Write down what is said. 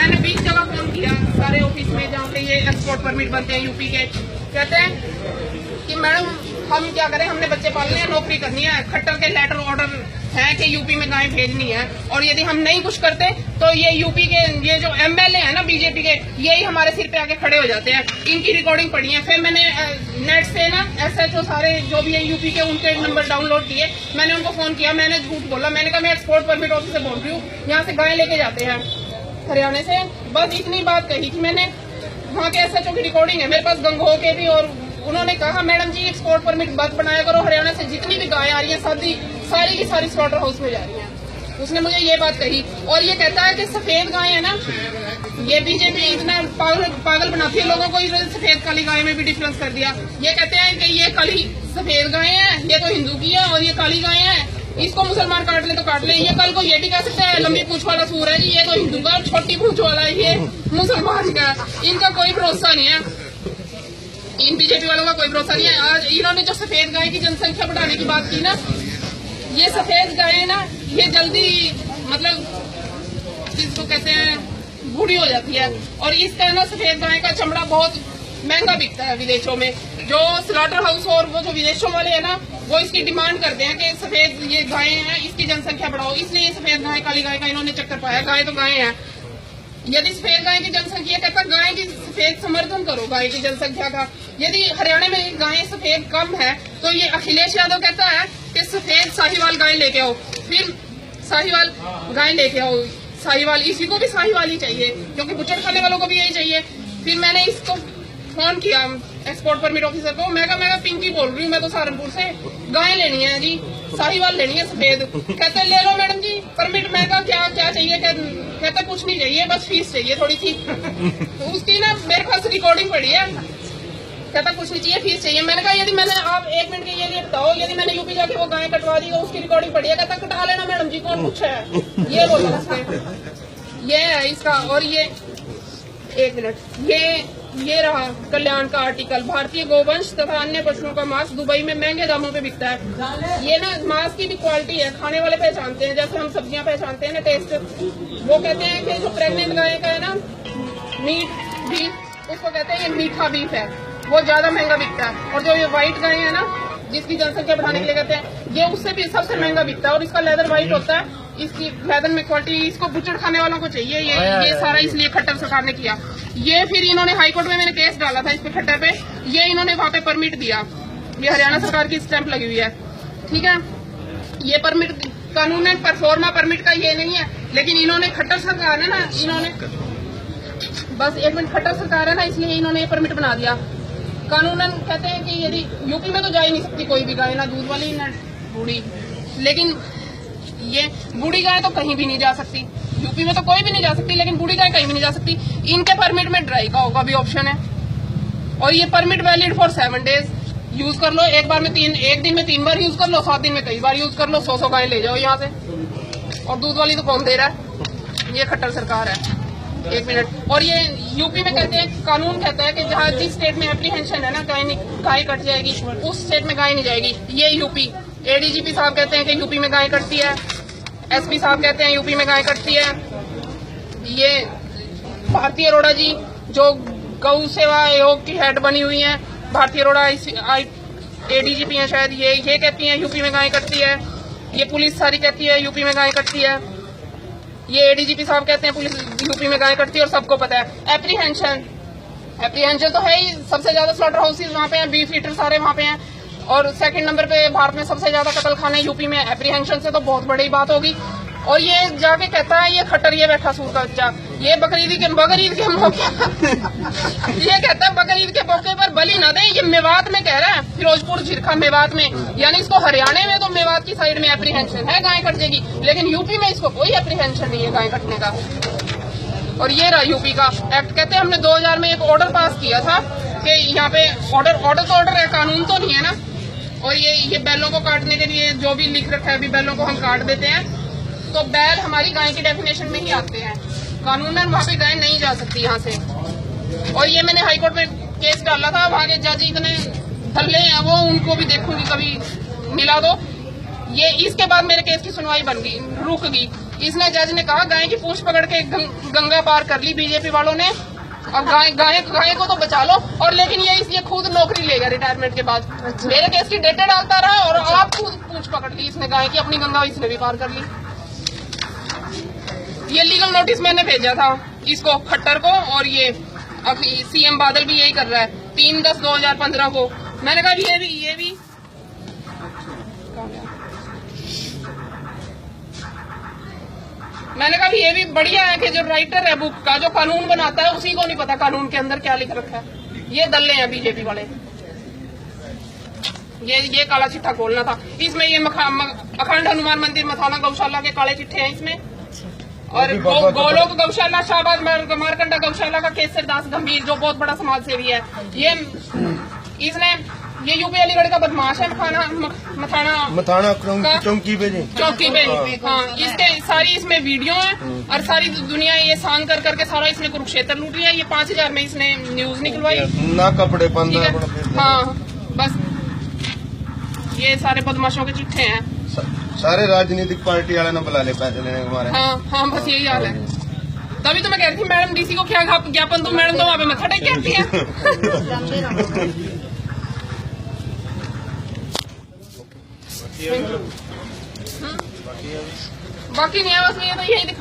मैंने 20 जगह फोन किया सारे ऑफिस में जहाँ पे ये एक्सपोर्ट परमिट बनते हैं यूपी के। कहते हैं कि मैडम हम क्या करें, हमने बच्चे पालने हैं, नौकरी करनी है, खट्टर के लेटर ऑर्डर है कि यूपी में गायें भेजनी है, और यदि हम नहीं कुछ करते तो ये यूपी के ये जो एमएलए है ना बीजेपी के, यही हमारे सिर पे आके खड़े हो जाते हैं। इनकी रिकॉर्डिंग पड़ी है। फिर मैंने नेट से ना एसएचओ सारे जो भी है यूपी के उनके नंबर डाउनलोड किए, मैंने उनको फोन किया, मैंने झूठ बोला, मैंने कहा मैं एक्सपोर्ट परमिट ऑफिस से बोल रही हूँ, यहाँ से गायें लेके जाते हैं हरियाणा से। बस इतनी बात कही थी मैंने। वहाँ के एसएचओ की रिकॉर्डिंग है मेरे पास, गंगोह के भी, और उन्होंने कहा मैडम जी एक्सपोर्ट परमिट मत बनाया करो, हरियाणा से जितनी भी गायें आ रही हैं सारी की सारी स्लॉटर हाउस में जा रही हैं। उसने मुझे ये बात कही। और ये कहता है कि सफेद गायें है ना, ये बीजेपी इतना पागल बनाती है लोगों को, इन्होंने सफेद काली गाय में भी डिफरेंस कर दिया। ये कहते हैं कि ये काली सफेद गायें हैं, ये तो हिंदू की है, और ये काली गायें हैं, इसको मुसलमान काट ले तो काट ले। ये कल को ये भी कह सकते हैं लंबी पूंछ वाला सूर है जी, ये तो हिंदू का, छोटी पूंछ वाला है ये मुसलमान का। इनका कोई भरोसा नहीं है, इन बीजेपी वालों का कोई भरोसा नहीं है। आज इन्होंने जो सफेद गाय की जनसंख्या बढ़ाने की बात की ना, ये सफेद गाय ना ये जल्दी मतलब जिसको कहते हैं बूढ़ी हो जाती है, और इसका ना सफेद गाय का चमड़ा बहुत महंगा बिकता है विदेशों में। जो स्लॉटर हाउस और वो जो विदेशों वाले हैं ना, वो इसकी डिमांड करते हैं कि सफेद ये गायें हैं, इसकी जनसंख्या बढ़ाओ, इसलिए सफेद गाय काली गाय का इन्होंने चक्कर पाया। गाय तो गायें हैं, यदि सफेद गाय की जनसंख्या कहता है गाय की सफेद समर्थन करो गाय की जनसंख्या का। यदि हरियाणा में गायें सफेद कम है तो ये अखिलेश यादव कहता है कि सफेद साहिवाल गाय लेके आओ, फिर साहिवाल गाय लेके आओ, साहिवाल, इसी को भी साहिवाल ही चाहिए क्योंकि बुचड़ खाने वालों को भी यही चाहिए। फिर मैंने इसको फोन किया एक्सपोर्ट परमिट ऑफिसर को, मैं कहा पिंकी बोल रही हूँ, मैं तो सहारनपुर से, गाय लेनी है जी, साहिवाल लेनी है सफेद। कहते ले लो मैडम जी परमिट। मैं कहा क्या चाहिए? कहता कुछ नहीं चाहिए, बस फीस चाहिए थोड़ी सी। तो उसकी ना मेरे पास रिकॉर्डिंग पड़ी है, कहता कुछ नहीं चाहिए, फीस चाहिए। मैंने कहा यदि मैंने, आप 1 मिनट के लिए बताओ, यदि मैंने यूपी जाके वो गाय कटवा दी तो उसकी रिकॉर्डिंग पड़ी है। कहता कटा लेना मैडम जी, कौन पूछा है, ये बोला उसने। ये है इसका। और ये 1 मिनट, ये रहा कल्याण का आर्टिकल, भारतीय गोवंश तथा अन्य पशुओं का मांस दुबई में महंगे दामों पे बिकता है। ये ना मांस की भी क्वालिटी है, खाने वाले पहचानते हैं, जैसे हम सब्जियां पहचानते हैं ना टेस्ट। वो कहते हैं कि जो प्रेग्नेंट गाय का है ना मीट बीफ, उसको कहते हैं ये मीठा बीफ है, वो ज्यादा महंगा बिकता है। और जो ये व्हाइट गाय है ना जिसकी जनसंख्या बढ़ाने के लिए कहते हैं, ये उससे भी सबसे महंगा बिकता है, और इसका लेदर व्हाइट होता है, इसकी लेदर में क्वालिटी, इसको बुचड़ खाने वालों को चाहिए। ये सारा इसलिए खट्टर सरकार ने किया। ये फिर इन्होंने हाईकोर्ट में मैंने केस डाला था इस पे खट्टर पे, ये इन्होंने वहां पे परमिट दिया, ये हरियाणा सरकार की स्टैंप लगी हुई है, ठीक है। ये परमिट कानून परफॉर्मा परमिट का ये नहीं है, लेकिन इन्होंने खट्टर सरकार है ना, इन्होंने बस 1 मिनट, खट्टर सरकार है ना, इसलिए इन्होंने ये परमिट बना दिया। कानूनन कहते हैं कि यदि यूपी में तो जा ही नहीं सकती कोई भी गाय, ना दूध वाली ना बूढ़ी, लेकिन ये बूढ़ी गाय तो कहीं भी नहीं जा सकती, यूपी में तो कोई भी नहीं जा सकती, लेकिन बूढ़ी गाय कहीं भी नहीं जा सकती। इनके परमिट में ड्राई काऊ का भी ऑप्शन है, और ये permit valid for 7 days, use कर लो, एक दिन में 3 बार यूज कर लो, 7 दिन में कई बार यूज कर लो, 100 गाय ले जाओ यहाँ से। और दूध वाली तो कौन दे रहा है, ये खट्टर सरकार है। 1 मिनट। और ये यूपी में कहते हैं, कानून कहता है कि जहाँ जिस स्टेट में एप्रीहेंशन है ना गाय कट जाएगी, उस स्टेट में गाय नहीं जाएगी। ये यूपी एडीजीपी साहब कहते हैं कि यूपी में गाय कटती है, एसपी साहब कहते हैं यूपी में गाय कटती है। ये भारती अरोड़ा जी जो गौ सेवा आयोग की हेड बनी हुई है, भारती अरोड़ा एडीजीपी हैं शायद, ये कहती हैं यूपी में गाय कटती है। ये पुलिस सारी कहती है यूपी में गाय कटती है। ये एडीजीपी साहब कहते हैं पुलिस यूपी में गाय कटती है, और सबको पता है। एप्रीहेंशन तो है ही, सबसे ज्यादा स्लॉटर हाउसेज वहाँ पे हैं, बीफ ईटर सारे वहाँ पे हैं, और 2nd नंबर पे भारत में सबसे ज्यादा कत्ल खाने यूपी में। एप्रीहेंशन से तो बहुत बड़ी बात होगी। और ये जाके कहता है, ये खट्टर, ये बैठा सूर का बच्चा, ये बकरीद के मौके ये कहता है बकरीद के मौके पर बलि ना दे। ये मेवात में कह रहा है, फिरोजपुर झिरखा मेवात में, यानी इसको हरियाणा में तो मेवात की साइड में एप्रीहेंशन है गाय कट जाएगी, लेकिन यूपी में इसको कोई एप्रीहेंशन नहीं है गाय कटने का। और ये रहा यूपी का एक्ट। कहते हैं हमने 2000 में एक ऑर्डर पास किया था कि यहाँ पे ऑर्डर है, कानून तो नहीं है ना। और ये बैलों को काटने के लिए जो भी लिख रखा है, अभी बैलों को हम काट देते हैं, तो बैल हमारी गाय की डेफिनेशन में ही आते हैं, कानूनन वहाँ पे गाय नहीं जा सकती यहाँ से। और ये मैंने हाईकोर्ट में केस डाला था, वहाँ के जज इतने धल्ले हैं, वो उनको भी देखूंगी कभी मिला दो। ये इसके बाद मेरे केस की सुनवाई रुक गई। इसने जज ने कहा गाय की पूंछ पकड़ के गंगा पार कर ली बीजेपी वालों ने। अब गाय को तो बचा लो, और लेकिन ये खुद नौकरी लेगा रिटायरमेंट के बाद। मेरे केस की डेटे डालता रहा और आप खुद पूंछ पकड़ ली इसने गाय की, अपनी गंगा इसने भी पार कर ली। ये लीगल नोटिस मैंने भेजा था इसको, खट्टर को, और ये अब सीएम बादल भी यही कर रहा है 3/10/2015 को। मैंने कहा ये भी मैंने कहा ये भी बढ़िया है कि जो राइटर है बुक का, जो कानून बनाता है, उसी को नहीं पता कानून के अंदर क्या लिख रखा है। ये दल्ले हैं बीजेपी वाले। ये काला चिट्ठा खोलना था इसमें। ये अखंड हनुमान मंदिर मथाना गौशाला के काले चिट्ठे हैं इसमें, और गोलोक गौशाला, शाहबाद मारकंडा गौशाला का केसर दास गंभीर, जो बहुत बड़ा समाज सेवी है। ये यूपी अलीगढ़ का बदमाश है, मथाना चौकी पे। हाँ, इसके सारी इसमें वीडियो है, और सारी दुनिया ये सांग कर करके सारा इसने कुरुक्षेत्र लूट लिया। ये 5000 में इसने न्यूज निकलवाई ना, कपड़े बंद। हाँ, बस ये सारे बदमाशों के चिट्ठे हैं। सारे राजनीतिक पार्टी वाले ना बुला ले पैसे लेने हमारे। हाँ, बस यही हाल है। तभी तो मैं कह रही थी मैडम डीसी को क्या ज्ञापन दो, मैडम तो वहाँ पे मत्था टेक के आती है। बाकी नहीं है, बस ये तो यही